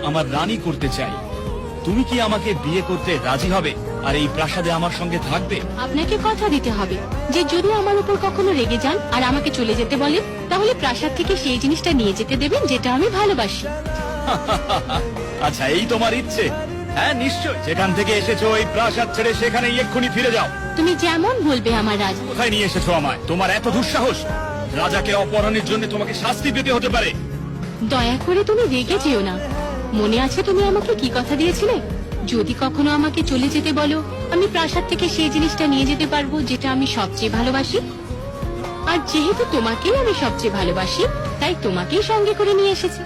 আমার রানী করতে চাই। তুমি কি আমাকে বিয়ে করতে রাজি হবে আর এই প্রাসাদে আমার সঙ্গে থাকবে? আপনাকে কথা দিতে হবে যে যদি আমার উপর কখনো রেগে যান আর আমাকে চলে যেতে বলেন, তাহলে প্রাসাদ থেকে সেই জিনিসটা নিয়ে যেতে দেবেন যেটা আমি ভালোবাসি। আচ্ছা, এই তোমার ইচ্ছে? হ্যাঁ, নিশ্চয়। যেখান থেকে এসেছো এই প্রাসাদ ছেড়ে সেখানে এক্ষুনি ফিরে যাও। তুমি যেমন বলবে আমার রাজ। কোথায় নিয়ে এসেছো আমায়? তোমার এত দুঃসাহস! রাজাকে অপহরণের জন্য তোমাকে শাস্তি পেতে হতে পারে। দয়া করে তুমি রেগে যেও না। মনে আছে তুমি আমাকে কি কথা দিয়েছিলে? যদি কখনো আমাকে চলে যেতে বলো, আমি প্রাসাদ থেকে সেই জিনিসটা নিয়ে যেতে পারবো যেটা আমি সবচেয়ে ভালোবাসি। আর যেহেতু তোমাকেই আমি সবচেয়ে ভালোবাসি, তাই তোমাকেই সঙ্গে করে নিয়ে এসেছি।